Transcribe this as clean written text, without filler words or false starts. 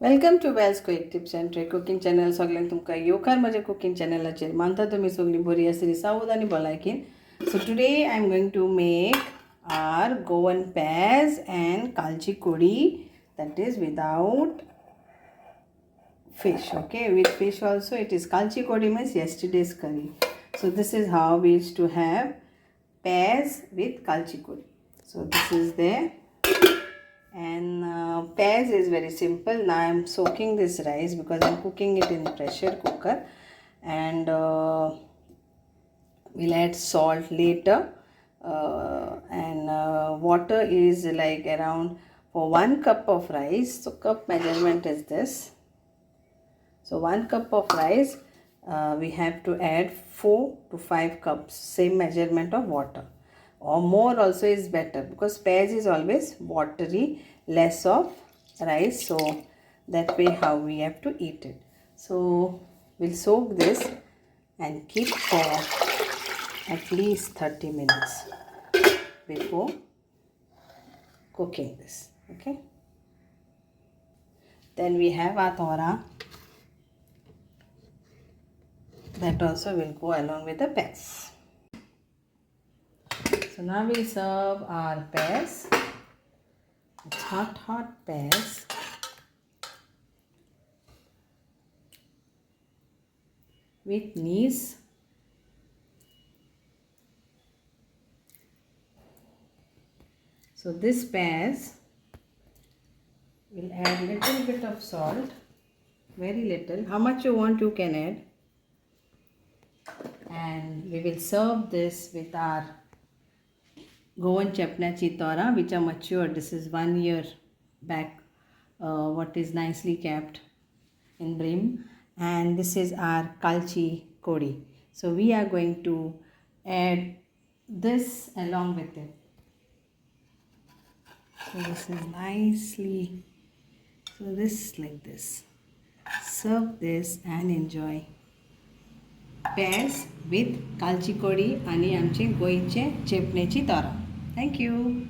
Welcome to valsquicktips&tricks cooking channel. सगळ्यांक तुमकां येवकार म्हज्या कुकिंग चॅनलाचेर. मानता तुमी सगळीं बरी आसली सावध आनी भलायकीन. So today I am going to make our GoanPez and Kalchikodi, that is without fish. Okay, with fish also it is Kalchikodi, means yesterday's curry. So this is how we used to have Pez with Kalchikodi. So this is there. And Pez is very simple. Now I am soaking this rice because I am cooking it in pressure cooker, and we'll add salt later, and water is like around for 1 cup of rice. So cup measurement is this. So 1 cup of rice, we have to add 4 to 5 cups, same measurement of water, or more also is better because Pez is always watery, less of rice, so that way how we have to eat it. So we'll soak this and keep for at least 30 minutes before cooking this. Okay, then we have our Tora, that also will go along with the Pez. So now we'll serve our Pez. It's hot Pez. With knees. So this Pez, we'll add little bit of salt, very little. How much you want you can add. And we will serve this with our GoanChepnechetor, which are matured. This is 1 year back, what is nicely kept in brim, and this is our Kalchikodi. So we are going to add this along with it. So this is nicely, so this like this. Serve this and enjoy Pez with Kalchikodi आणि आमचे गोंयचे चेपणेची तोरा. Thank you.